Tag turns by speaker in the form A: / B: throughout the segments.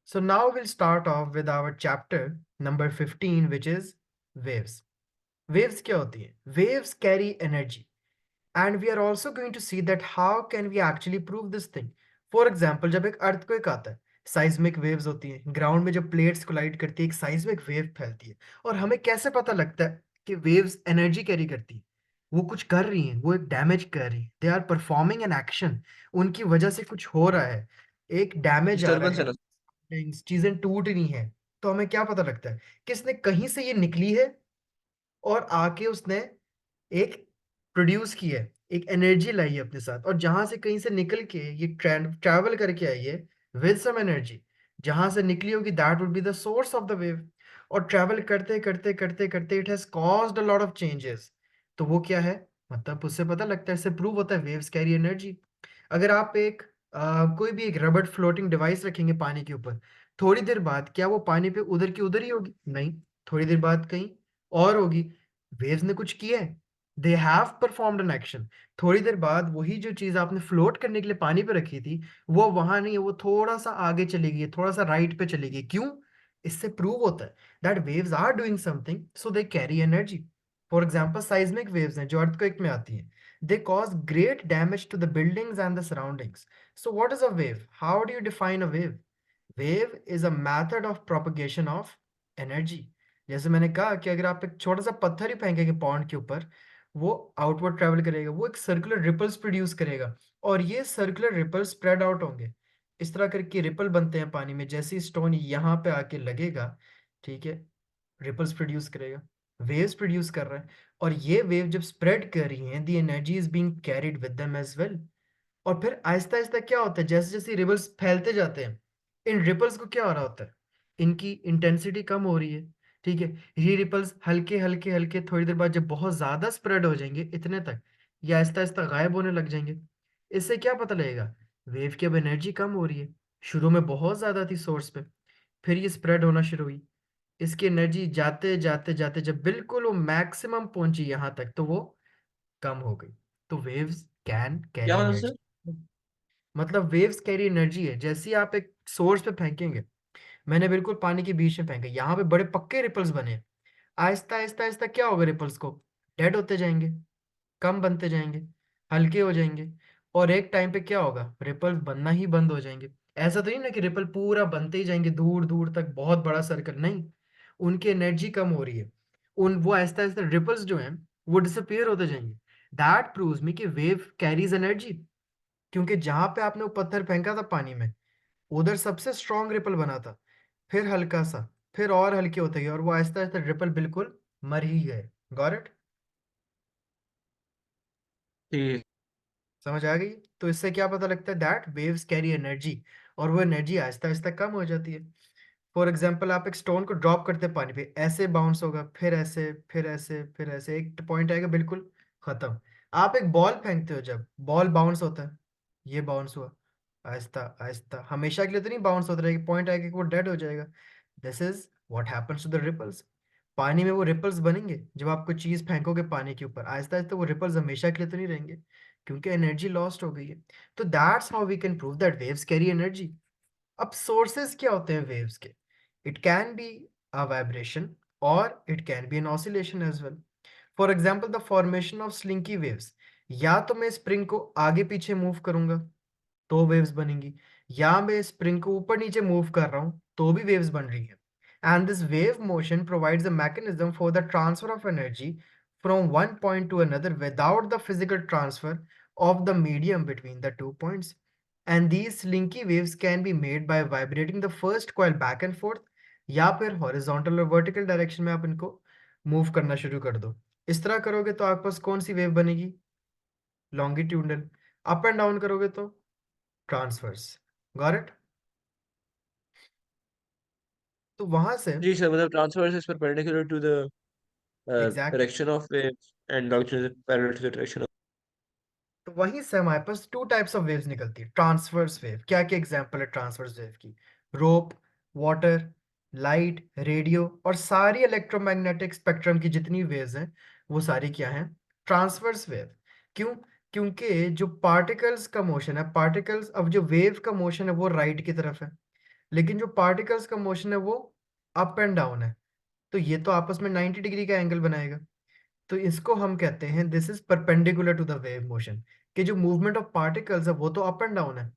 A: So now we'll start off with our chapter number 15, which is waves. Waves क्या होती है? Waves carry energy. And we are also going to see that how can we actually prove this thing. For example, जब एक earthquake आता है, seismic waves होती हैं, ground में जब प्लेट्स कोलाइड करती है एक seismic wave फैलती है, और हमें कैसे पता लगता है कि waves एनर्जी कैरी करती है, वो कुछ कर रही हैं, वो एक डैमेज कर रही हैं, they are performing an action, उनकी वजह से कुछ हो रहा है, एक डैमेज आ रहा
B: डिस्टर्बेंस है
A: है,
B: ना।
A: चीजें टूट रही हैं, तो हमें क्या पता लगता है, किसने कहीं से ये निकली है और आके उसने एक प्रोड्यूस की है, एक एनर्जी लाई है अपने साथ, और जहां से कहीं से निकल के ये ट्रैवल करके आई है विद सम एनर्जी, जहां से निकली होगी that would be the source of the wave, और ट्रैवल करते करते करते करते it has caused a lot of changes. तो वो क्या है, मतलब उससे पता लगता है, इससे प्रूव होता है वेव्स कैरी एनर्जी। अगर आप एक कोई भी एक रबड़ फ्लोटिंग डिवाइस रखेंगे पानी के ऊपर, थोड़ी देर बाद क्या वो पानी पे उधर की उधर ही होगी? नहीं, थोड़ी देर बाद कहीं और होगी। वेव्स ने कुछ किया है, they have performed an action. थोड़ी देर बाद वही जो चीज आपने फ्लोट करने के लिए पानी पे रखी थी, वो वहां नहीं है, वो थोड़ा सा आगे चली गई है, थोड़ा सा राइट पे चली गई। क्यों? इससे प्रूव होता है that waves are doing something, so they carry energy. For example seismic waves हैं जो अर्थक्वेक में आती हैं, they cause great damage to the buildings and the surroundings. So what is a wave? How do you define a wave? Wave is a method of propagation of energy. जैसे मैंने कहा कि अगर आप एक छोटा सा पत्थर ही फेंकेंगे पॉन्ड के ऊपर, वो आउटवर्ड ट्रेवल करेगा, वो एक सर्कुलर रिपल्स प्रोड्यूस करेगा, और ये सर्कुलर रिपल्स स्प्रेड आउट होंगे। इस तरह करके रिपल बनते हैं पानी में, जैसे स्टोन यहाँ पे आके लगेगा, ठीक है, रिपल्स प्रोड्यूस करेगा, वेव्स प्रोड्यूस कर रहा है, और ये वेव जब स्प्रेड कर रही हैं, the energy is being carried with them as well. और फिर आहिस्ता आहिस्ता क्या होता है, जैसे जैसे रिपल्स फैलते जाते हैं, इन रिपल्स को क्या हो रहा होता है, इनकी इंटेंसिटी कम हो रही है, ठीक है। ये रिपल्स हल्के हल्के हल्के थोड़ी देर बाद जब बहुत ज्यादा स्प्रेड हो जाएंगे इतने तक, ये आहिस्ता आहिस्ता गायब होने लग जाएंगे। इससे क्या पता लगेगा, वेव की अब एनर्जी कम हो रही है। शुरू में बहुत ज्यादा थी सोर्स पे, फिर ये स्प्रेड होना शुरू हुई, इसकी एनर्जी जाते जाते जाते जब बिल्कुल वो मैक्सिमम पहुंची यहाँ तक, तो वो कम हो गई। तो वेव्स कैन
B: क्या
A: कैरी
B: मतलब
A: एनर्जी।
B: सर?
A: मतलब वेव्स कैरी एनर्जी है, जैसे ही आप एक सोर्स पे फेंकेंगे, मैंने बिल्कुल पानी के बीच में फेंका, यहाँ पे बड़े पक्के रिपल्स बने, आहिस्ता आहिस्ता आहिस्ता क्या होगा, रिपल्स को डेड होते जाएंगे, कम बनते जाएंगे, हल्के हो जाएंगे, और एक टाइम पे क्या होगा, रिपल बनना ही बंद हो जाएंगे। ऐसा तो नहीं ना कि रिपल पूरा बनते ही जाएंगे दूर दूर तक बहुत बड़ा सर्कल, नहीं, उनकी एनर्जी कम हो रही है, उन वो आहिस्ता आहिस्ता रिपल्स जो हैं वो डिसअपियर होते जाएंगे। दैट प्रूव्स मी कि वेव कैरीज एनर्जी, क्योंकि जहां पे आपने वो पत्थर फेंका था पानी में, उधर सबसे स्ट्रॉन्ग रिपल बना था, फिर हल्का सा, फिर और हल्के होते गए, और वो आहिस्ता आहिस्ता रिपल बिल्कुल मर ही गए। Got it?
B: ठीक।
A: समझ आ गई? तो इससे क्या पता लगता है, दैट वेव्स कैरी एनर्जी, और वो एनर्जी आहिस्ता आहिस्ता कम हो जाती है। फॉर एग्जाम्पल, आप एक स्टोन को ड्रॉप करते हैं पानी पे, ऐसे बाउंस होगा, फिर ऐसे, फिर ऐसे, फिर ऐसे, एक पॉइंट आएगा बिल्कुल खत्म। आप एक बॉल फेंकते हो, जब बॉल बाउंस होता है, ये बाउंस हुआ, आहिस्ता आहिस्ता, हमेशा के लिए तो नहीं बाउंस होता रहेगा, पॉइंट आएगा कि वो डेड हो जाएगा। This is what happens to the ripples. पानी में वो रिपल्स बनेंगे, जब आप कोई चीज फेंकोगे पानी के ऊपर, आहिस्ता आहिस्ता वो रिपल्स हमेशा के लिए तो नहीं रहेंगे, क्योंकि एनर्जी लॉस्ट हो गई है। तो that's how we can prove that waves carry energy. अब सोर्सेस क्या होते हैं वेव्स के? It can be a vibration, और it can be an oscillation as well. For example, the formation of slinky waves, या तो मैं स्प्रिंग को आगे पीछे मूव करूंगा तो वेव्स बनेंगी, या मैं स्प्रिंग को ऊपर नीचे मूव कर रहा हूं तो भी वेव्स बन रही है। And this wave motion provides a mechanism for the transfer of energy from one point two another without the physical transfer of the medium between the two points. And these slinky waves can be made by vibrating the first coil back and forth, या फिर horizontal और vertical direction में आप इनको move करना शुरू कर दो। इस तरह करोगे तो आपके पास कौन सी वेव बनेगी? लॉन्गिट्यूडनल। अप एंड डाउन करोगे तो ट्रांसवर्स। Got it? तो वहां से
B: जी सर, मतलब transfer is perpendicular to the
A: exactly,
B: direction of waves and longitude is parallel to the direction of.
A: तो वहीं से हमारे पास टू टाइप्स ऑफ वेव्स निकलती है। ट्रांसवर्स वेव, क्या क्या एग्जांपल है ट्रांसवर्स वेव की? रोप, वाटर, लाइट, रेडियो, और सारी इलेक्ट्रोमैग्नेटिक स्पेक्ट्रम की जितनी वेव्स हैं, वो सारी क्या हैं? Transverse wave. क्यों? क्योंकि जो पार्टिकल्स का मोशन है, पार्टिकल्स, अब जो वेव का मोशन है वो राइट की तरफ है, लेकिन जो पार्टिकल्स का मोशन है वो अप एंड डाउन है, तो ये तो आपस में 90 डिग्री का एंगल बनाएगा। तो इसको हम कहते हैं this is perpendicular to the wave motion, कि जो मूवमेंट ऑफ पार्टिकल्स है वो तो अप एंड डाउन है,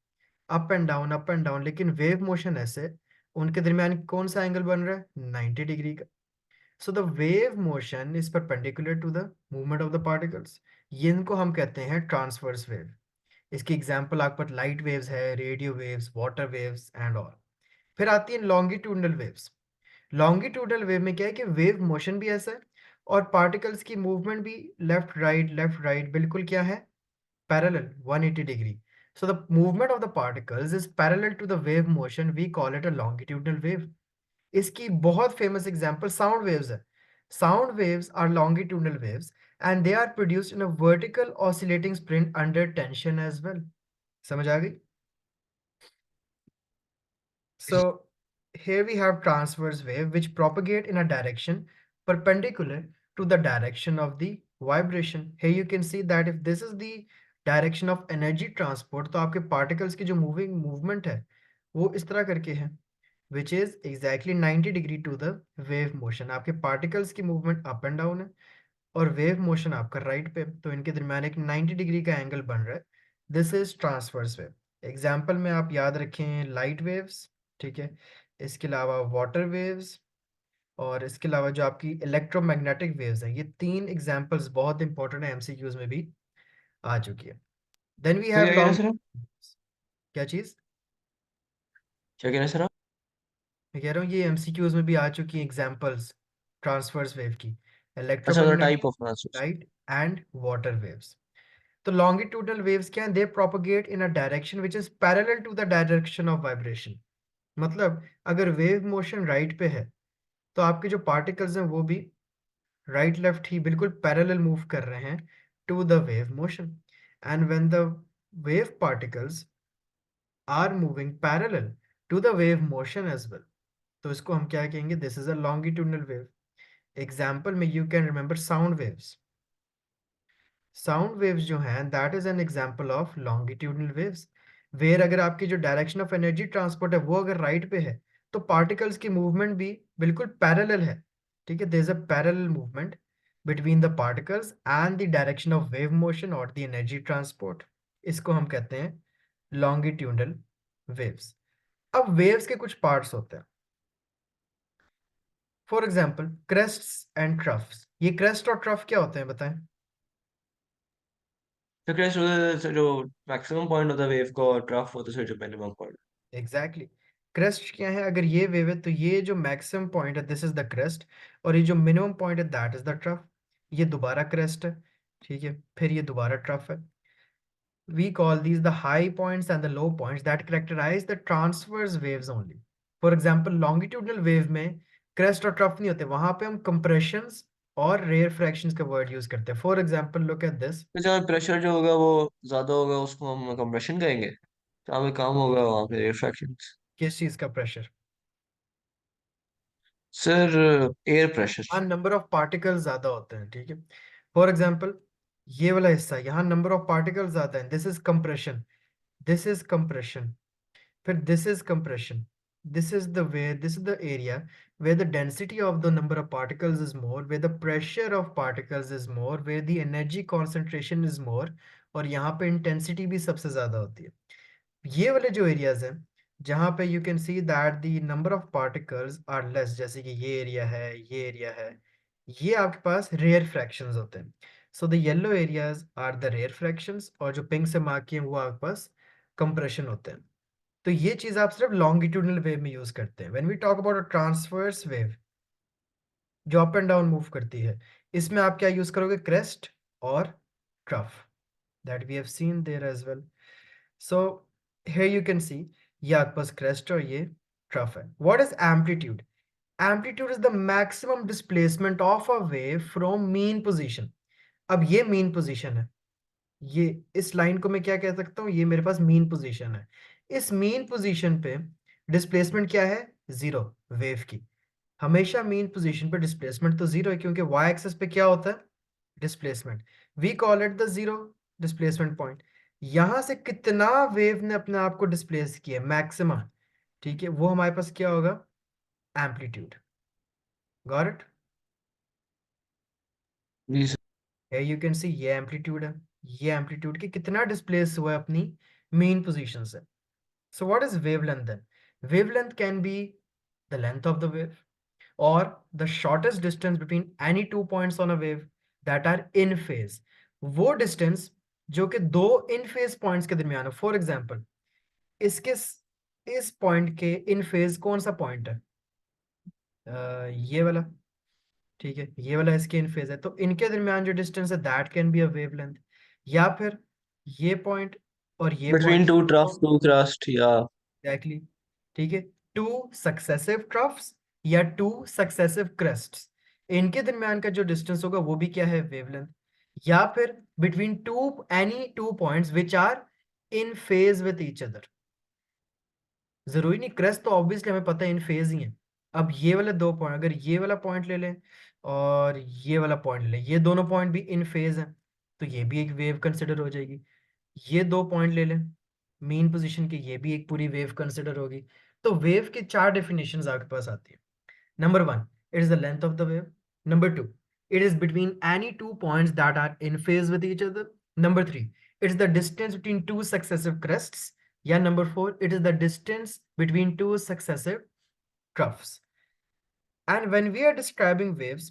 A: up and down up and down, लेकिन वेव मोशन ऐसे, उनके दरमियान कौन सा एंगल बन रहा है, 90 डिग्री का। So the wave motion is perpendicular to the movement of the particles. ये इनको हम कहते हैं ट्रांसवर्स वेव। इसकी एग्जांपल आपके पास लाइट वेव्स है, radio waves, water waves and all. फिर आती है लॉन्गिट्यूडनल वेव्स। लॉन्गिट्यूडनल वेव में क्या है कि वेव मोशन भी ऐसा है और पार्टिकल्स की मूवमेंट भी लेफ्ट राइट बिल्कुल क्या है, parallel 180 degree. So the movement of the particles is parallel to the wave motion. We call it a longitudinal wave. इसकी बहुत famous example sound waves है. Sound waves are longitudinal waves and they are produced in a vertical oscillating spring under tension as well. समझ आ गई? So here we have transverse wave which propagate in a direction perpendicular to the direction of the vibration. Here you can see that if this is the direction of energy transport, तो आपके particles की जो movement है वो इस तरह करके है, which is exactly 90 degree to the wave motion. आपके particles की movement up and down है और वेव मोशन आपका राइट पे, तो इनके दरमियान एक 90 डिग्री का एंगल बन रहा है। This is transverse wave. Example में आप याद रखें लाइट वेव्स, ठीक है, इसके अलावा वाटर वेव्स, और इसके अलावा जो आपकी इलेक्ट्रोमैग्नेटिक वेव्स है, ये तीन एग्जाम्पल्स बहुत इंपॉर्टेंट है, एमसीक्यूज में भी आ चुकी है। देन वी
B: तो
A: हैव
B: क्या कह रहे हैं
A: लॉन्ग,
B: सर आप?
A: क्या चीज,
B: क्या कह रहे हैं सर आप?
A: मैं कह रहा हूँ ये एमसीक्यूज में भी आ चुकी है एग्जाम्पल्स ट्रांसवर्स वेव की,
B: अच्छा, मतलब
A: electromagnetic,
B: type of transverse.
A: Light and water waves. तो longitudinal waves क्या है, they propagate in a direction which is parallel to the direction of vibration। मतलब अगर वेव मोशन राइट पे है तो आपके जो पार्टिकल्स हैं वो भी राइट लेफ्ट ही बिल्कुल पैरेलल मूव कर रहे हैं to the wave motion. And when the wave particles are moving parallel to the wave motion as well, तो इसको हम क्या कहेंगे, this is a longitudinal wave. Example में you can remember sound waves. Sound waves जो हैं that is an example of longitudinal waves, where अगर आपकी जो डायरेक्शन ऑफ एनर्जी ट्रांसपोर्ट है वो अगर राइट पे है तो पार्टिकल्स की मूवमेंट भी बिल्कुल पैरेलल है, ठीक है, there is a parallel movement between the particles and the direction of wave motion और द एनर्जी ट्रांसपोर्ट। इसको हम कहते हैं लॉन्गिट्यूडनल वेव्स। अब वेव्स के कुछ पार्ट्स होते हैं, फॉर एग्जाम्पल क्रेस्ट्स एंड ट्रफ्स। ये क्रेस्ट और ट्रफ क्या होते हैं बताएं?
B: तो क्रैश जो मैक्सिमम पॉइंट होता है वेव का, और ट्रफ होता है जो minimum point.
A: Exactly exactly. Crest क्या है, अगर ये वेव है तो ये जो मैक्सिमम पॉइंट है दिस इज द क्रेस्ट, और ये जो मिनिमम पॉइंट है दैट इज द ट्रफ। ये दोबारा क्रेस्ट है, ठीक है, फिर ये दोबारा ट्रफ है। We call these the high points and the low points that characterise the transverse waves only. For example longitudinal wave में क्रेस्ट और ट्रफ नहीं होते, वहां पे हम कंप्रेशंस और रेयर फ्रैक्शंस का वर्ड यूज करते हैं। For example look at this.
B: तो जहाँ प्रेशर जो होगा वो ज्यादा होगा, उसको हम कंप्रेशन कहेंगे। जहाँ पे कम होगा वहाँ पे रिफ्रैक्शन।
A: किस चीज का प्रेशर?
B: Sir, air pressure.
A: हाँ, नंबर ऑफ पार्टिकल्स ज्यादा होते हैं, ठीक है। फॉर एग्जाम्पल ये वाला हिस्सा, यहाँ नंबर ऑफ पार्टिकल्स ज्यादा है, this is compression, this is compression, फिर this is compression. This is the area where the density of the number of particles is more, where the pressure of particles is more, where the energy concentration is more, और यहाँ पे intensity भी सबसे ज्यादा होती है। ये वाले जो एरियाज हैं जहाँ पे you can see that the number of particles are less, जैसे कि ये एरिया है, ये एरिया है, ये आपके पास रेयर फ्रैक्शंस होते हैं। So the yellow areas are the rarefactions, और जो पिंक से मार्क किए हैं वो आपके पास कंप्रेशन होते हैं। तो ये चीज आप सिर्फ लॉन्गिट्यूडनल वेव में यूज करते हैं। When we talk about a transverse wave जो अप एंड डाउन मूव करती है, इसमें आप क्या यूज करोगे, क्रेस्ट और trough, that we have seen there as well. So here you can see ये आपके पास crest और ये trough है। What is amplitude? Amplitude is the maximum displacement of a wave from mean position। अब ये mean position है, ये इस लाइन को मैं क्या कह सकता हूँ, ये मेरे पास मीन पोजीशन है। इस मीन पोजीशन पे डिस्प्लेसमेंट क्या है, जीरो, वेव की। हमेशा मीन पोजीशन पे डिस्प्लेसमेंट तो जीरो है, क्योंकि वाई एक्सेस पे क्या होता है, displacement. We call it the zero displacement point. यहां से कितना वेव ने अपने आप को डिस्प्लेस किया, मैक्सिमम, ठीक है, वो हमारे पास क्या होगा, एम्पलीट्यूड। Got it?
B: जी सर।
A: है, यू कैन सी ये एम्पलीट्यूड है, ये एम्पलीट्यूड के कितना डिस्प्लेस हुआ है अपनी मेन पोजीशन से। So what is wavelength than? Wavelength can be the length of the wave or the shortest distance between any two points on a wave that are in phase। वो distance जो कि दो in phase points के दरमियान है। For example इसके इस point के इन फेज कौन सा पॉइंट है? ये वाला। ठीक है, ये वाला इसके इन फेज है, तो इनके दरमियान जो डिस्टेंस है that can be a wavelength. या फिर ये पॉइंट और ये
B: बिटवीन
A: पॉइंट
B: टू ट्रफ
A: दोनों।
B: टू क्रस्ट या।
A: एग्जैक्टली। ठीक है, टू सक्सेसिव ट्रफ्स या टू सक्सेसिव क्रेस्ट्स, इनके दरमियान का जो डिस्टेंस होगा वो भी क्या है, वेवलेंथ। या फिर between two any two points which are in phase with each other. जरूरी नहीं, क्रेस्ट तो ऑब्वियसली हमें पता है इन फेज ही है। अब ये वाले दो पॉइंट, अगर ये वाला पॉइंट ले लें और ये वाला पॉइंट ले लें, ये दोनों पॉइंट भी इन फेज है, तो ये भी एक वेव कंसिडर हो जाएगी। ये दो पॉइंट ले लें मेन पोजीशन के, ये भी एक पूरी वेव कंसिडर होगी। तो वेव की चार डेफिनेशंस आपके पास आती है। Number one, it is the length of the wave. Number two, it is between any two points that are in phase with each other. Number three, it's the distance between two successive crests. Yeah, number four, it is the distance between two successive troughs. And when we are describing waves,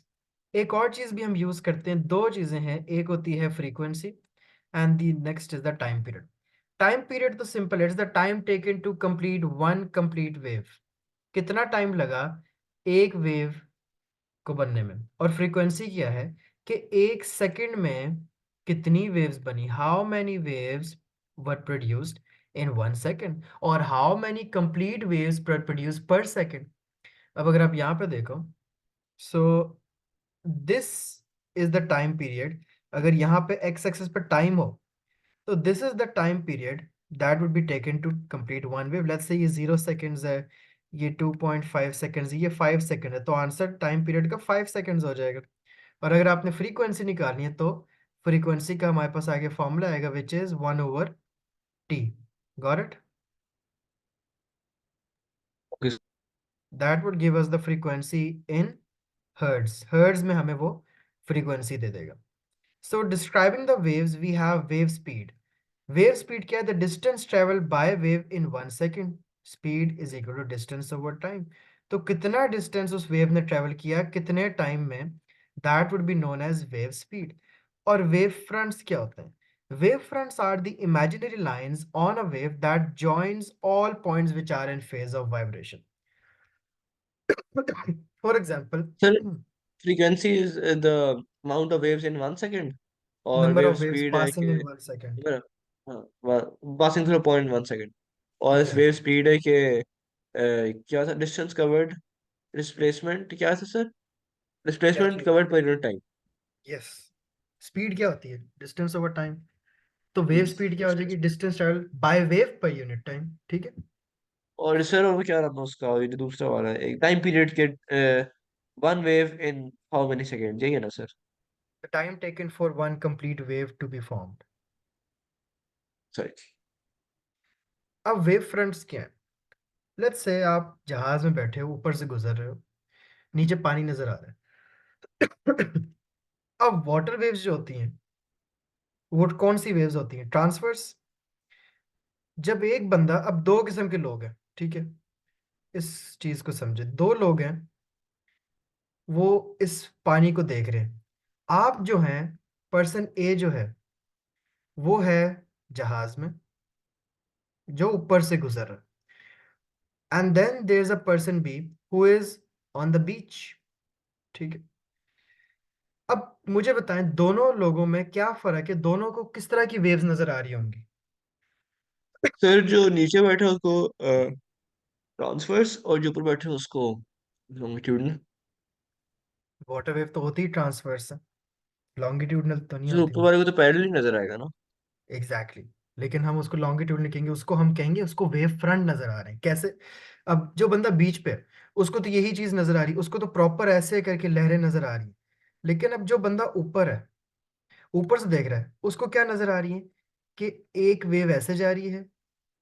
A: एक और चीज भी हम use करते हैं, दो चीजें हैं, एक होती है frequency and the next is the time period. Time period तो सिंपल है, it's the time taken to complete one complete wave. कितना टाइम लगा एक वेव को बनने में। और फ्रीक्वेंसी क्या है कि एक सेकंड में कितनी वेव्स बनी, how many waves were produced in one second, और how many complete waves produce per second. अब अगर आप यहाँ पे देखो, so this is the time period. अगर यहाँ पे एक्स एक्सिस पे टाइम हो, तो this is the time period that would be taken to complete one wave. Let's say ये 0 सेकेंड्स है, ये 2.5 सेकेंड्स है, ये 5 सेकेंड है, तो आंसर टाइम पीरियड का 5 सेकेंड्स हो जाएगा। और अगर आपने फ्रीक्वेंसी निकालनी है, तो फ्रीक्वेंसी का हमारे पास आगे फॉर्मूला आएगा which is 1/t। Got it?
B: Okay.
A: That would give us the frequency in hertz. Hertz में हमें वो फ्रीक्वेंसी दे देगा। So describing the waves we have wave speed. Wave speed क्या है? The distance travel by wave in one second. Speed is equal to distance over time. तो कितना distance उस वेव ने ट्रेवल किया कितने टाइम में, that would be known as wave speed. और वेव फ्रंट्स क्या होते हैं? Wave fronts are the imaginary lines on a wave that joins all points which are in phase of vibration. For example,
B: sir, frequency is the amount of waves in 1 second, और
A: number
B: wave
A: of waves
B: speed है
A: passing
B: कि
A: in one second.
B: हाँ, passing through point 1 second. और इस wave
A: exactly.
B: Speed है कि क्या था, डिस्टेंस कवर्ड, डिस्प्लेसमेंट क्या था sir, displacement
A: exactly.
B: Covered per unit time.
A: Yes. Speed क्या होती है? Distance over time. तो वेव स्पीड क्या हो जाएगी?
B: Distance.
A: Distance travel by wave per unit time. ठीक है।
B: और सर, और क्या नाम है उसका, ये जो दूसरा वाला है, एक टाइम पीरियड के, one wave in how many second, यही है ना sir?
A: The time taken for one complete wave to be formed.
B: Sorry.
A: अब वेव फ्रंट्स क्या है? लेट्स से आप जहाज में बैठे हो, ऊपर से गुजर रहे हो, नीचे पानी नजर आ रहा है। अब वाटर वेव्स जो होती हैं, वो कौन सी वेव्स होती हैं? ट्रांसवर्स। जब एक बंदा, अब दो किस्म के लोग हैं, ठीक है, इस चीज को समझे, दो लोग हैं, वो इस पानी को देख रहे हैं। आप जो हैं, पर्सन ए जो है, वो है जहाज में जो ऊपर से गुजर रहा है, and then there is a person B who is on the beach. ठीक है। अब मुझे बताएं, दोनों लोगों में क्या फर्क है, दोनों को किस तरह की वेव्स नजर आ रही होंगी?
B: सर, जो नीचे बैठा है उसको ट्रांसवर्स, और जो ऊपर बैठे हैं उसको लॉन्गिट्यूडनल।
A: वाटर वेव तो होती ही ट्रांसवर्स है, लॉन्गिट्यूडनल तो नहीं
B: सर,
A: होती
B: ऊपर
A: वो।
B: वाले को तो पैरेलल ही नजर आएगा ना।
A: Exactly exactly. लेकिन हम उसको लॉन्गिट्यूडनल कहेंगे, उसको हम कहेंगे उसको वेव फ्रंट नजर आ रहे हैं। कैसे? अब जो बंदा बीच पे है, उसको तो यही चीज नजर आ रही है, उसको तो प्रॉपर ऐसे करके लहरें नजर आ रही है। लेकिन अब जो बंदा ऊपर है, ऊपर से देख रहा है, उसको क्या नजर आ रही है कि एक वेव ऐसे जा रही है,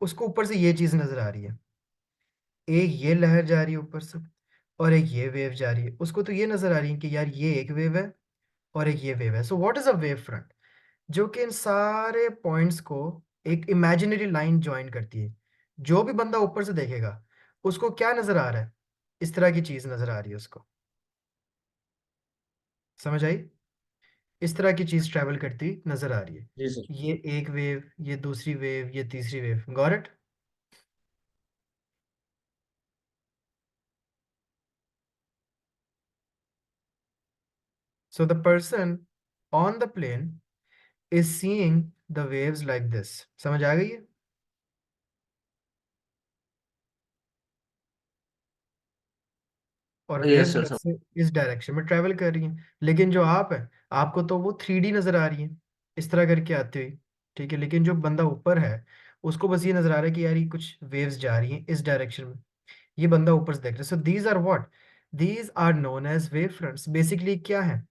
A: उसको ऊपर से ये चीज नजर आ रही है। एक ये लहर जा रही है ऊपर से और एक ये वेव जा रही है, उसको तो ये नजर आ रही है कि यार ये एक वेव है और एक ये वेव है। So what is a wave front? जो कि इन सारे पॉइंट्स को एक इमेजिनरी लाइन ज्वाइन करती है। जो भी बंदा ऊपर से देखेगा उसको क्या नजर आ रहा है? इस तरह की चीज नजर आ रही है उसको। समझ आई? इस तरह की चीज ट्रैवल करती नजर आ रही है।
B: जी सर।
A: ये एक वेव, ये दूसरी वेव, ये तीसरी wave. Got it? So the person on the plane is seeing the waves like this. समझ आ गई है? और
B: yes
A: waves
B: sir
A: let's say इस डायरेक्शन में ट्रैवल कर रही हैं, लेकिन जो आप है, आपको तो वो 3D नजर आ रही है इस तरह करके आती हुई। ठीक है, लेकिन जो बंदा ऊपर है उसको बस ये नजर आ रहा है कि यार ये कुछ वेव्स जा रही हैं इस डायरेक्शन में। ये बंदा ऊपर से देख रहा है। So these are what? These are known as wave fronts. Basically क्या है?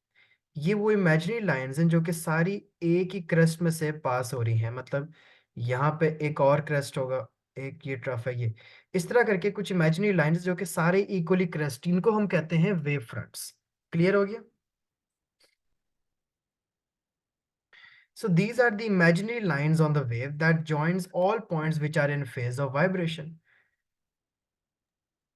A: ये वो इमेजिनरी लाइंस हैं जो कि सारी एक ही क्रेस्ट में से पास हो रही हैं। मतलब यहाँ पे एक और क्रेस्ट होगा, एक ये ट्रफ है, ये इस तरह करके कुछ इमेजिनरी लाइंस जो कि सारे इक्वली क्रेस्ट, इनको हम कहते हैं वेव फ्रंट्स। क्लियर हो गया? So these are the imaginary lines on the wave that joins all points which are in phase of vibration.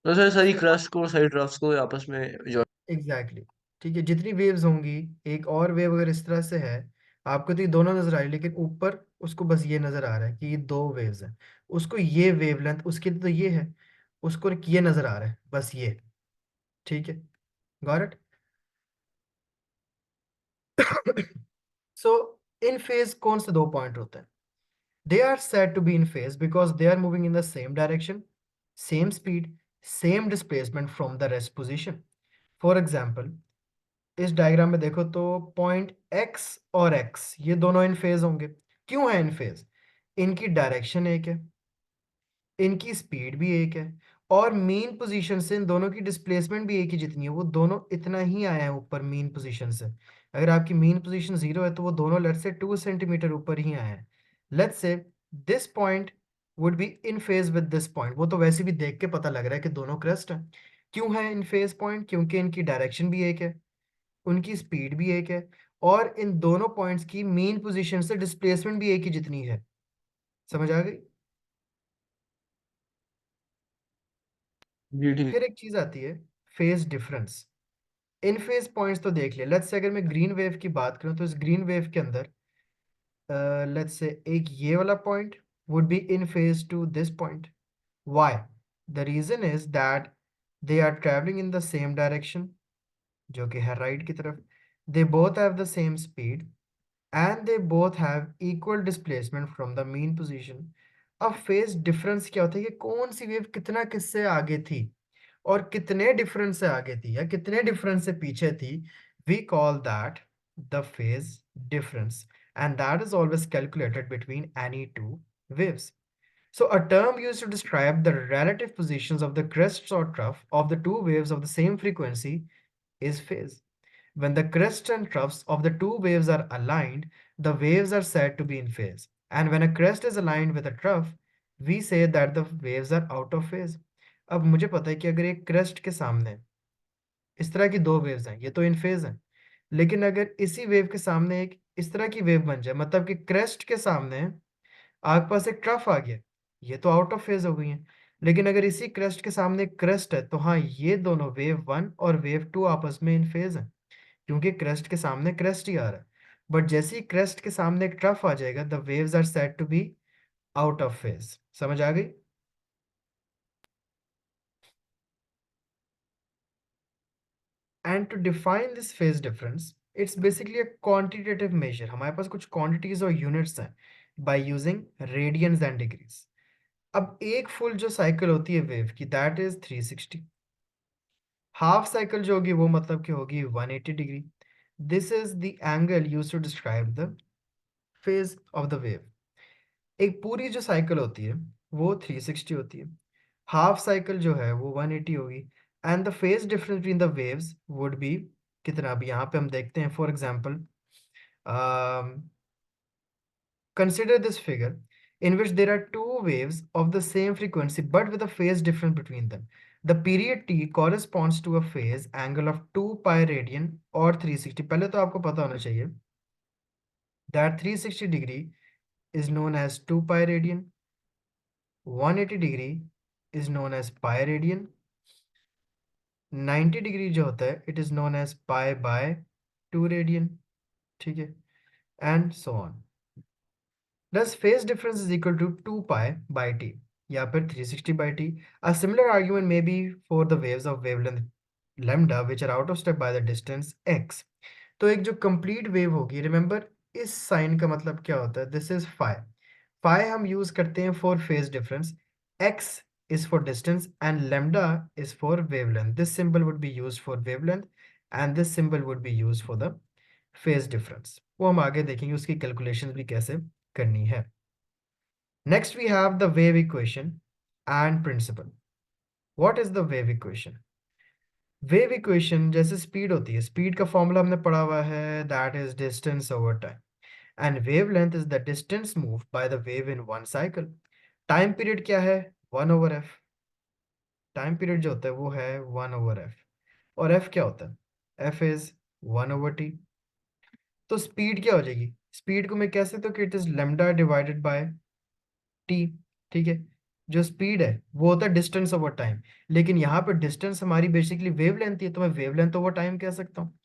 B: तो सर सारी
A: So
B: क्रस्ट को सारी ड्रफ्ट्स को आपस में जो।
A: Exactly exactly. ठीक है, जितनी वेव्स होंगी, एक और वेव अगर इस तरह से है, आपको तो ये दोनों नजर आ रही है, लेकिन ऊपर उसको बस ये नजर आ रहा है कि ये दो वेव्स हैं। उसको ये वेवलेंथ, उसके तो ये है, उसको ये नजर आ रहा है बस ये। ठीक है, got it? So in phase कौन से दो पॉइंट होते हैं? They are said to be in phase because they are moving in the same direction, same speed, same displacement from the rest position. For example, इस diagram में देखो तो point x और x ये दोनों इन फेज होंगे। क्यों है इन फेज? इनकी डायरेक्शन एक है, इनकी स्पीड भी एक है, और मीन पोजीशन से इन दोनों की डिस्प्लेसमेंट भी एक ही जितनी है। वो दोनों इतना ही आए हैं ऊपर मीन पोजीशन से। अगर आपकी मीन पोजीशन 0 है तो वो दोनों लेट्स से 2 सेंटीमीटर ऊपर ही आए हैं। Let's say this point would be in phase with this point. वो तो वैसे भी देख के पता लग रहा है कि दोनों क्रेस्ट हैं। क्यों है इन फेज पॉइंट? क्योंकि इनकी डायरेक्शन भी एक है, उनकी स्पीड भी एक है, और इन दोनों पॉइंट्स की मीन पोजीशन से डिस्प्लेसमेंट भी एक ही जितनी है। समझ आ गई?
B: जी ठीक।
A: फिर एक चीज आती है फेज डिफरेंस। इन फेज पॉइंट्स तो देख लिया। लेट्स से अगर मैं ग्रीन वेव की बात करूं तो इस ग्रीन वेव के अंदर लेट्स से एक ये वाला point would be in phase to this point. Why? The reason is that they are travelling in the same direction, जो कि है राइट की तरफ। They both have the same speed and they both have equal displacement from the mean position. अब phase difference क्या होता है कि कौन सी वेव कितना किससे आगे थी और कितने डिफरेंस से आगे थी या कितने डिफरेंस से पीछे थी। We call that the phase difference, and that is always calculated between any two waves. So a term used to describe the relative positions of the crests or trough of the two waves of the same frequency is phase. When the crests and troughs of the two waves are aligned, the waves are said to be in phase. And when a crest is aligned with a trough, we say that the waves are out of phase. अब मुझे पता है कि अगर एक crest के सामने इस तरह की दो वेव्स हैं, ये तो इन फेज हैं। लेकिन अगर इसी वेव के सामने एक इस तरह की वेव बन जाए, मतलब कि क्रेस्ट के सामने आपके पास एक ट्रफ आ गया, ये तो आउट ऑफ फेज हो गई है। लेकिन अगर इसी क्रेस्ट के सामने एक क्रेस्ट है तो हाँ, ये दोनों वेव वन और वेव टू आपस में इन फेज हैं, क्योंकि क्रेस्ट के सामने क्रेस्ट ही आ रहा है। बट जैसे ही क्रेस्ट के सामने एक ट्रफ आ जाएगा, the waves are said to be out of phase. समझ आ गई? And to define this phase difference, it's basically a quantitative measure. हमारे पास कुछ क्वांटिटीज और यूनिट्स हैं by using radians and degrees. अब एक फुल जो साइकिल होती है वेव की, दैट इज 360। हाफ साइकिल जो होगी वो मतलब कि होगी 180 degree. This is the angle use to describe the phase of the wave. एक पूरी जो साइकिल होती है वो 360 होती है, हाफ साइकिल जो है वो 180 होगी। And the phase difference between the waves would be कितना? अब यहाँ पे हम देखते हैं, for example consider this figure. in which there are two waves of the same frequency but with a phase difference between them. The period t corresponds to a phase angle of 2 pi radian or 360. पहले तो आपको पता होना चाहिए that 360 degree is known as 2 pi radian, 180 degree is known as pi radian, 90 degree जो होता है it is known as pi by 2 radian, ठीक है, and so on. Thus, phase difference is equal to 2 pi by t या फिर 360 by t. A similar argument may be for the waves of wavelength lambda which are out of step by the distance x. तो एक जो complete wave होगी, remember इस sign का मतलब क्या होता है, दिस इज फाई. फाई हम यूज करते हैं for phase difference, x is for distance and lambda is for wavelength. This symbol would be used for wavelength and this symbol would be used for the phase difference. वो हम आगे देखेंगे उसकी calculations भी कैसे करनी है. Next we have the wave equation and principle. What is the wave equation? Wave equation जैसे स्पीड होती है, स्पीड का फॉर्मूला हमने पढ़ा हुआ है, that is distance over time, and wave length is the distance move by the wave in one cycle. Time period क्या है, 1/f. टाइम पीरियड जो होता है वो है 1/f, और f क्या होता है, f इज 1/t. तो स्पीड क्या हो जाएगी, स्पीड को मैं कह सकता हूँ कि it is lambda divided by T, ठीक है. जो स्पीड है वो होता है डिस्टेंस ओवर टाइम, लेकिन यहाँ पर डिस्टेंस हमारी बेसिकली वेव लेंथ है, तो मैं वेव लेंथ ओवर टाइम कह सकता हूँ.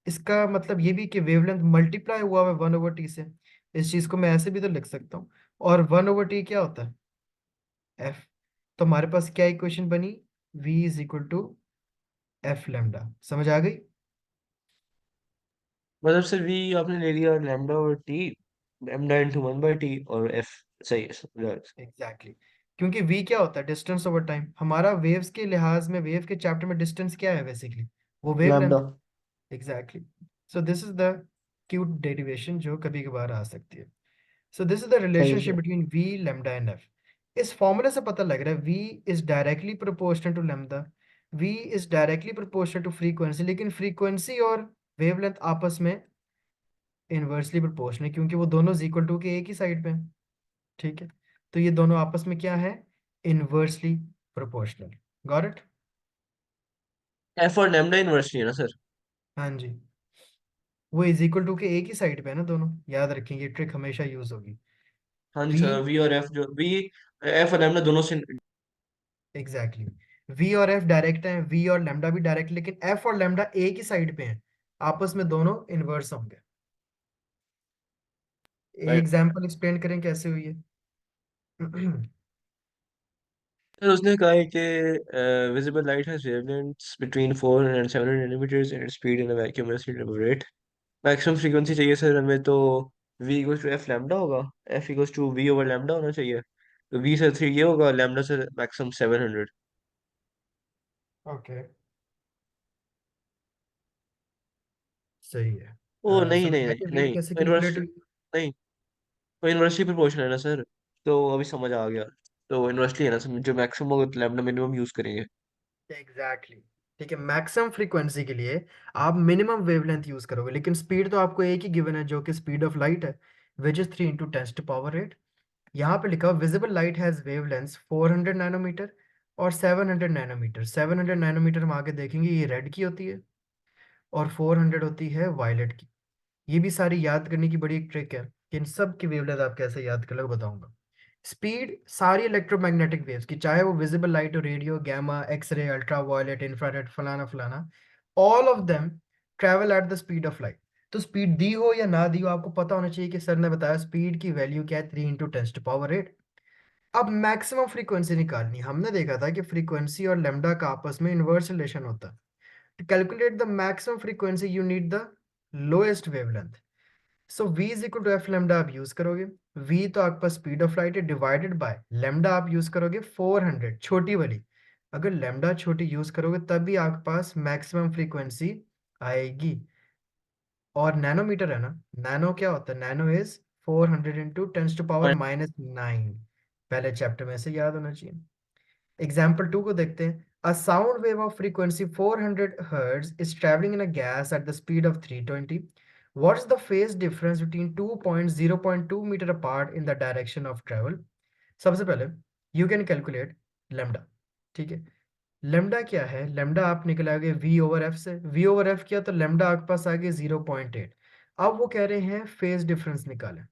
A: इसका मतलब ये भी कि वेवलेंथ मल्टीप्लाई हुआ है 1/t से. इस चीज को मैं ऐसे भी तो लिख सकता हूँ, और 1/t क्या होता है, f. तो हमारे पास क्या इक्वेशन बनी, v is equal to F lambda. समझ आ गई.
B: मतलब सर वी आपने ले लिया लैम्डा और टी, लैम्डा इंटू 1/t और एफ. सही है, समझा.
A: Exactly exactly. क्योंकि v क्या होता है, डिस्टेंस ओवर टाइम. हमारा वेव्स के लिहाज में वेव के चैप्टर में डिस्टेंस क्या है बेसिकली, वो wavelength.
B: Lambda.
A: Exactly. So this is the cute derivation जो कभी कभार आ सकती है. So this is the
B: सही है
A: relationship
B: sir.
A: between V, lambda and F. इस फॉर्मूले से पता लग रहा है V is directly proportional to lambda, V is directly proportional to frequency, लेकिन frequency और wavelength आपस में inversely proportional है क्योंकि वो दोनों is equal to के एक ही साइड पे हैं, ठीक है. तो ये दोनों आपस में क्या है, inversely proportional. Got it?
B: F और लैम्डा इनवर्सली है ना सर?
A: हाँ जी, वो इज इक्वल टू के एक ही साइड पे है ना दोनों, याद रखेंगे, ट्रिक हमेशा यूज होगी.
B: हाँ जी
A: V,
B: सर, वी और एफ जो वी, एफ और लैम्डा दोनों से.
A: Exactly exactly. V और F डायरेक्ट हैं, V और लैम्डा भी डायरेक्ट, लेकिन F और लैम्डा एक ही साइड पे हैं, आपस में दोनों इनवर्स होंगे. एग्जाम्पल एक्सप्लेन करें कैसे हुई है.
B: सर उसने कहा है कि visible light has wavelengths between 400 and 700 nanometres and speed in a vacuum as rate. Maximum frequency चाहिए सर हमें, तो v equals to F lambda होगा, f equals to v over lambda होना चाहिए. तो v सर 3 ये होगा, लैम्डा सर मैक्सिमम 700.
A: ओके, सही है.
B: ओ नहीं
A: समझ
B: नहीं
A: आया
B: नहीं
A: कि वेव
B: नहीं,
A: कैसे
B: तो इनवर्स
A: कैलकुलेट हुई.
B: नहीं, तो इनवर्सली प्रोपोर्शनल है ना सर. तो अभी समझ आ गया. तो इनवर्सली है ना सर, जो मैक्सिमम होगा तो लैम्डा मिनिमम यूज करेंगे.
A: Exactly exactly. ठीक है, मैक्सिमम फ्रीक्वेंसी के लिए आप मिनिमम वेवलेंथ यूज करोगे, लेकिन स्पीड तो आपको एक ही गिवन है जो कि स्पीड ऑफ लाइट है, विच इज 3 × 10⁻⁸. यहाँ पे लिखा visible light has wavelength 400 nanometre और 700 नैनोमीटर. 700 नैनोमीटर हम आगे देखेंगे, ये रेड की होती है, और 400 होती है वायलेट की. ये भी सारी याद करने की बड़ी एक ट्रिक है कि इन सब की वेवलेंथ आप कैसे याद कर लो बताऊंगा. स्पीड सारी इलेक्ट्रोमैग्नेटिक वेव्स की, चाहे वो विजिबल लाइट हो, radio, gamma, X-ray, ultra violet, infrared, फलाना फलाना, all of them travel at the speed of light. तो स्पीड दी हो या ना दी हो, आपको पता होना चाहिए कि सर ने बताया स्पीड की वैल्यू क्या है, 3 × 10⁸. अब मैक्सिमम फ्रीक्वेंसी निकालनी, हमने देखा था कि फ्रीक्वेंसी और लेमडा का आपस में इनवर्स रिलेशन होता है. To calculate the maximum frequency, you need the lowest wavelength. So v is equal to f lambda आप यूज करोगे. v तो आपके पास स्पीड ऑफ लाइट है, डिवाइडेड बाय lambda आप यूज करोगे 400, छोटी वाली. अगर lambda छोटी यूज करोगे तब भी आपके पास मैक्सिमम फ्रीक्वेंसी आएगी. और नैनोमीटर है ना, नैनो क्या होता है, nano is 400 into tens to power minus 9. पहले चैप्टर में से याद होना चाहिए. एग्जाम्पल 2 को देखते हैं. A sound wave of frequency 400 Hz is traveling in a gas at the speed of 320. What is the phase difference between 2.0.2 metre apart in the direction of travel? सबसे पहले you can calculate lambda, ठीक है। Lambda क्या है? Lambda आप निकलोगे v over F से, v over F किया तो लेमडा आपके पास आ गया 0.8। अब वो कह रहे हैं फेज डिफरेंस निकालें।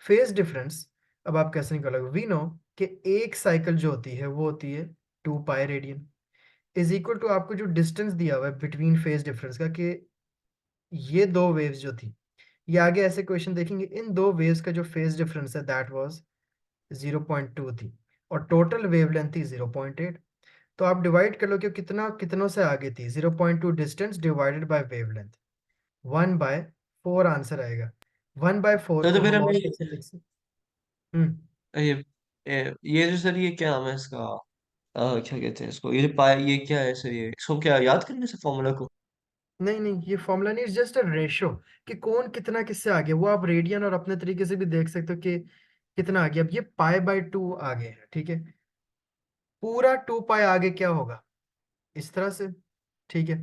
A: फेज डिफरेंस अब आप कैसे निकालोगे? वी नो कि एक साइकिल जो होती है वो होती है 2 pi radian, is equal to आपको जो डिस्टेंस दिया हुआ है बिटवीन फेज डिफरेंस का, कि ये दो वेव्स जो थी, ये आगे ऐसे क्वेश्चन देखेंगे, इन दो वेव्स का जो फेज डिफरेंस है दैट वाज 0.2 थी, और टोटल वेवलेंथ थी 0.8। तो आप डिवाइड कर लो कि कितना कितनों से आगे थी, 0.2 distance divided by wavelength, 1/4 answer आएगा। 1/4
B: तो
A: को
B: फिर
A: हम और
B: हमें
A: कैसे लिख सकते? हम्म।
B: ये जो सर, ये क्या नाम है इसका, क्या कहते हैं इसको, ये जो पाए, ये क्या है सर, ये इसको क्या याद करने से फॉर्मूला को?
A: नहीं नहीं, ये फॉर्मूला नहीं, जस्ट अ रेशो, कि कौन कितना किससे आगे। वो आप रेडियन और अपने तरीके से भी देख सकते हो कि कितना आगे। अब ये पाई/2 आगे है, ठीक है। पूरा 2 पाई आगे क्या होगा? इस तरह से, ठीक है।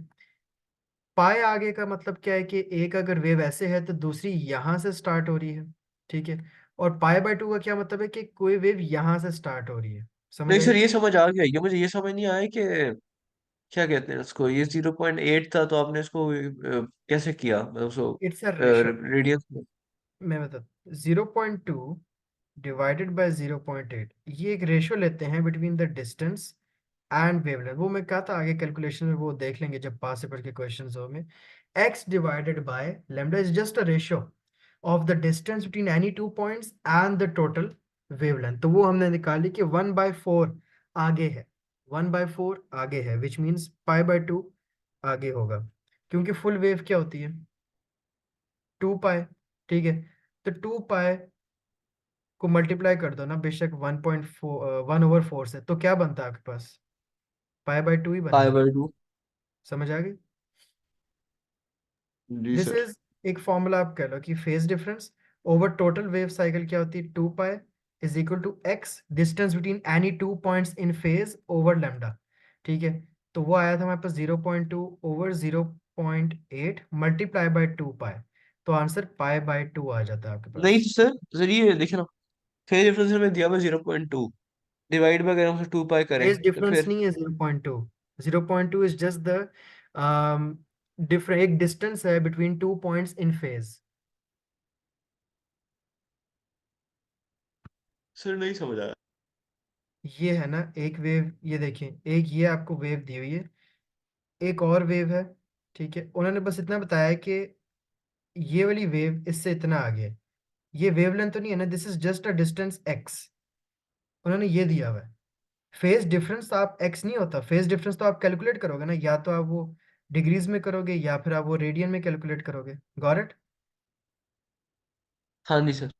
A: पाई आगे का मतलब क्या है कि एक अगर वेव ऐसे है तो दूसरी यहां से स्टार्ट हो रही है, ठीक है। और पाई/2 का क्या मतलब है कि कोई वेव यहां से स्टार्ट हो रही है। समझ
B: नहीं
A: आई?
B: सर, ये समझ आ गया, ये मुझे ये समझ नहीं आया कि क्या कहते हैं उसको, ये 0.8 था तो आपने इसको कैसे किया, मतलब उसको
A: इट्स अ रेशो।
B: रेडियंस में?
A: मैं बता, 0.2 डिवाइडेड बाय 0.8, ये एक रेशो लेते हैं between the distance and wavelength. वो मैं कहा था आगे कैलकुलेशन में वो देख लेंगे जब पास पेपर के क्वेश्चंस होंगे। x divided by lambda is just a ratio of the distance between any two points and the total wavelength. तो वो हमने निकाली कि 1/4 आगे है, 1/4 आगे है, विच मीन्स पाई/2 आगे होगा, क्योंकि फुल वेव क्या होती है? 2 पाई, ठीक है। तो 2 पाई को मल्टीप्लाई कर दो ना बेशक 1.4 1/4 से, तो क्या बनता है आपके पास? पाई/2 ही बनेगा।
B: पाई/2।
A: समझ आ गई?
B: जी
A: दिस
B: सर।
A: इज एक फॉर्मूला आप कह लो कि phase difference over total wave cycle क्या होती है? 2 pi is equal to x distance between any two points in phase over lambda, ठीक है। तो वो आया था हमारे पास 0.2 ओवर 0.8 मल्टीप्लाई बाय 2 पाई, तो आंसर पाई/2 आ जाता है आपके
B: नहीं
A: पास।
B: सर सर, ये देखिए ना, फेज डिफरेंस में दिया हुआ 0.2, डिवाइड में अगर हम उसे 2 पाई करें
A: फेज
B: तो
A: डिफरेंस
B: फिर।
A: नहीं है 0.2, 0.2 इज जस्ट द डिफरेंट, एक डिस्टेंस है between two points in phase.
B: Sir नहीं समझ आया।
A: ये है ना एक वेव, ये देखिए, एक ये आपको वेव दी हुई है, एक और वेव है, ठीक है। उन्होंने बस इतना बताया है कि ये वाली वेव इससे इतना आगे है। ये वेवलेंथ तो नहीं है ना, this is just a distance x, उन्होंने ये दिया हुआ है। फेज डिफरेंस आप एक्स नहीं होता, फेज डिफरेंस तो आप कैलकुलेट करोगे ना, या तो आप वो डिग्रीज में करोगे या फिर आप वो रेडियन में कैलकुलेट करोगे। Got it?
B: हाँ जी सर।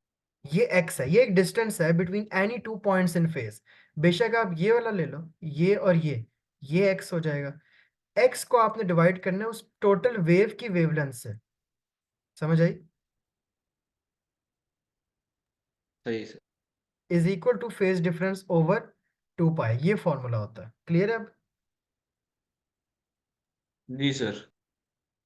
A: ये एक्स है, ये एक डिस्टेंस है between any two points in phase. बेशक आप ये वाला ले लो, ये और ये एक्स हो जाएगा। एक्स को आपने डिवाइड करना है उस टोटल वेव की वेवलेंथ से। समझ आई?
B: सही sir.
A: Is equal two phase difference over 2 पाई, ये फॉर्मूला होता है। क्लियर है अब?
B: जी सर।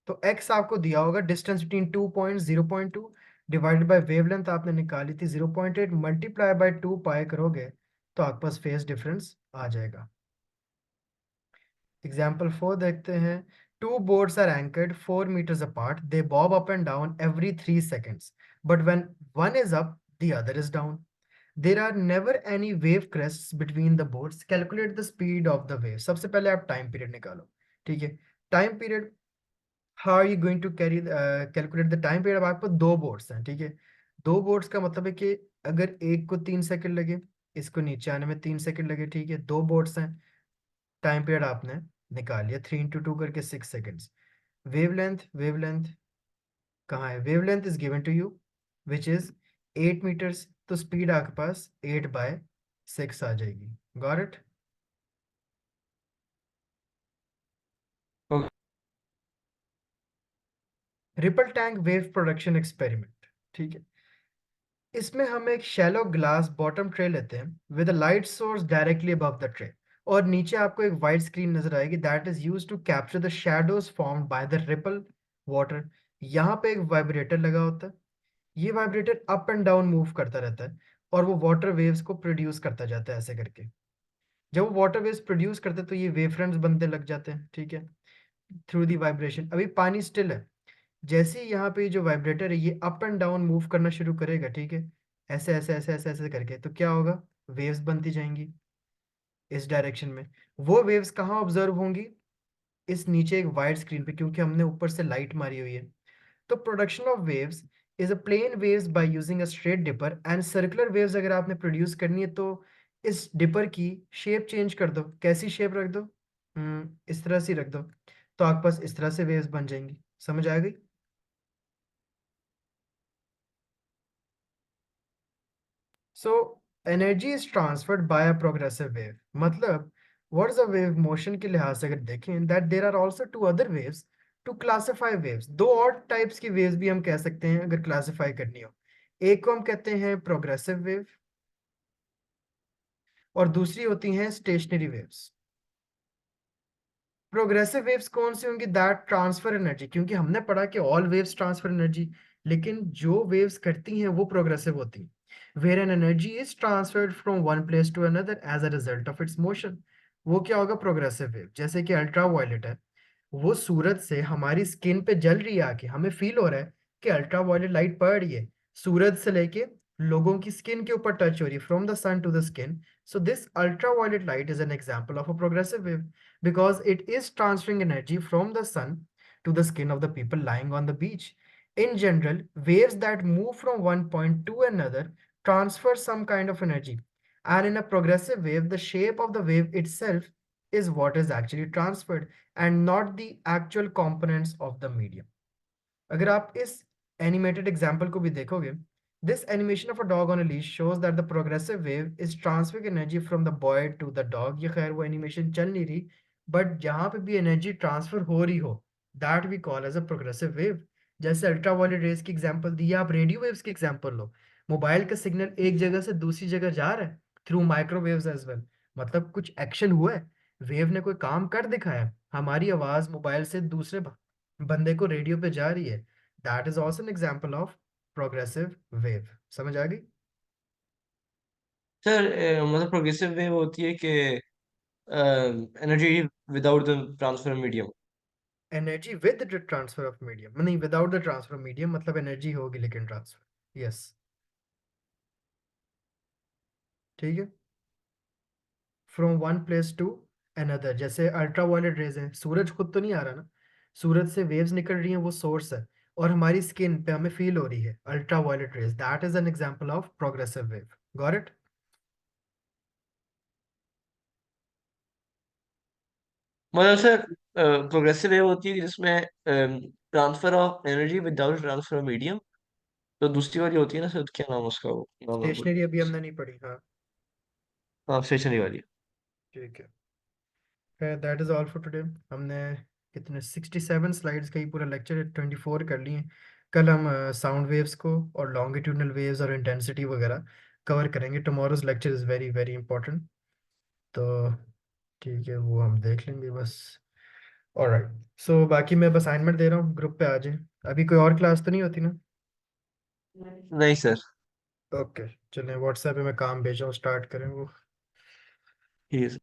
A: तो एक्स आपको दिया होगा distance between two point, 0.2 divided by wavelength आपने निकाली थी 0.8, मल्टीप्लाई बाय 2 पाई करोगे तो आपके पास फेज डिफरेंस आ जाएगा। एग्जाम्पल 4 देखते हैं। Two boards are anchored 4 meters apart, they bob up and down every 3 seconds, but when one is up the other is down. There are never any wave crests between the boards. Calculate the speed of the wave. सबसे पहले आप time period निकालो, ठीक है। Time period, how are you going to carry calculate the time period? अब आपको दो boards हैं, ठीक है। दो बोर्ड्स का मतलब है कि अगर एक को 3 सेकंड लगे, इसको नीचे आने में 3 सेकंड लगे, ठीक है। दो बोर्ड्स हैं, टाइम पीरियड आपने निकाल लिया, 3 × 2 करके 6 सेकंड्स। वेवलेंथ कहाँ है? Wavelength is given to you which is 8 meters, तो स्पीड आपके पास 8/6 आ जाएगी। Got it?
B: Okay.
A: Ripple tank wave production experiment, ठीक है। इसमें हम एक शैलो ग्लास बॉटम ट्रे लेते हैं with a light source directly above the tray, और नीचे आपको एक वाइट स्क्रीन नजर आएगी that is use to capture the shadows formed by the ripple water यहाँ पे एक वाइब्रेटर लगा होता है, ये vibrator up and down move करता रहता है, और वो वाटर वेव्स को प्रोड्यूस करता जाता है ऐसे करके। जब वो वाटर वेव्स प्रोड्यूस करते हैं तो ये वेव फ्रंट्स बनने लग जाते हैं, ठीक है, थ्रू दी वाइब्रेशन। अभी पानी स्टिल है, जैसे ही यहाँ पे जो वाइब्रेटर है ये अप एंड डाउन मूव करना शुरू करेगा, ठीक है, ऐसे ऐसे ऐसे ऐसे ऐसे करके, तो क्या होगा, वेव्स बनती जाएंगी इस डायरेक्शन में। वो वेव्स कहाँ ऑब्जर्व होंगी, इस नीचे एक वाइड स्क्रीन पे, क्योंकि हमने ऊपर से लाइट मारी हुई है। तो production of waves is a plane waves by using a straight dipper, and circular waves अगर आपने प्रोड्यूस करनी है तो इस डिपर की शेप चेंज कर दो। कैसी शेप रख दो, इस तरह से रख दो, तो आपके पास इस तरह से वेव्स बन जाएंगी। समझ आ गई? So energy is transferred by a progressive wave, मतलब what is a wave motion के लिहाज से अगर देखें, that there are also two other waves to classify waves. दो और टाइप्स की वेव्स भी हम कह सकते हैं अगर क्लासिफाई करनी हो। एक को हम कहते हैं प्रोग्रेसिव वेव, और दूसरी होती हैं स्टेशनरी वेव्स। प्रोग्रेसिव वेव्स कौन सी होंगी, दैट ट्रांसफर एनर्जी, क्योंकि हमने पढ़ा कि ऑल वेव्स ट्रांसफर एनर्जी, लेकिन जो वेव्स करती हैं वो प्रोग्रेसिव होती हैं, where an energy is transferred from one place to another as a result of its motion. वो क्या होगा, प्रोग्रेसिव वेव। जैसे कि अल्ट्रा वायलेट है, वो सूरज से हमारी स्किन पे जल रही है, आके हमें फील हो रहा है कि अल्ट्रा वायलेट लाइट पड़ रही है, सूरज से लेके लोगों की स्किन के ऊपर टच हो रही है, from the sun to the skin. So this ultra violet light is an example of a progressive wave, because it is transferring energy from the sun to the skin of the people lying on the beach. In general, waves that move from one point to another transfer some kind of energy. And in a progressive wave, the shape of the wave itself is what is actually transferred, and not the actual components of the medium. अगर आप इस animated example को भी देखोगे, this animation of a dog on a leash shows that the progressive wave is transferring energy from the boy to the dog. ये खैर वो animation चल नहीं रही, बट जहां पे भी एनर्जी ट्रांसफर हो रही हो, that we call as a progressive wave. जैसे अल्ट्रा वायलेट रेज की एग्जांपल दी, आप रेडियो वेव्स की एग्जांपल लो। मोबाइल का सिग्नल एक जगह से दूसरी जगह जा रहा है थ्रू माइक्रोवेव्स एज वेल, मतलब कुछ एक्शन हुआ है, वेव ने कोई काम कर दिखाया, हमारी आवाज मोबाइल से दूसरे बंदे को रेडियो पे जा रही है। That is also an example of progressive wave. समझ आ गई?
B: सर मतलब प्रोग्रेसिव वेव होती है कि energy without the transfer medium.
A: Energy with the transfer of medium, नहीं, विदाउट द ट्रांसफर मीडियम, मतलब एनर्जी होगी लेकिन ट्रांसफर, यस, ठीक है, from one place to another. जैसे अल्ट्रा वायलेट रेज है, सूरज खुद तो नहीं आ रहा ना, सूरज से वेव्स निकल रही हैं, वो सोर्स है, और हमारी स्किन पे हमें फील हो रही है ultra violet rays, that is an example of progressive wave. Got it?
B: मतलब सर प्रोग्रेसिव वेव होती है जिसमें transfer of energy without transfer medium. तो दूसरी वाली होती है ना सर, क्या नाम है उसका, वो नाम है
A: स्टेशनरी अभी हमने नहीं पढ़ी, हाँ,
B: हाँ स्टेशनरी वाली।
A: ठीक है। That is all for today. हमने कितने 67 स्लाइड्स का ही पूरा लेक्चर 24 कर लिए। कल हम साउंड वेव्स को और लॉन्गिट्यूडनल वेव्स और इंटेंसिटी वगैरह कवर करेंगे। Tomorrow's lecture is very very important, तो ठीक है, वो हम देख लेंगे बस। ऑलराइट, सो बाकी मैं बस असाइनमेंट दे रहा हूँ, ग्रुप पे आ जाए। अभी कोई और क्लास तो नहीं होती ना?
B: नहीं सर।
A: ओके, चलें, व्हाट्सएप पे मैं काम भेज रहा हूँ, स्टार्ट करें वो।
B: ठीक है।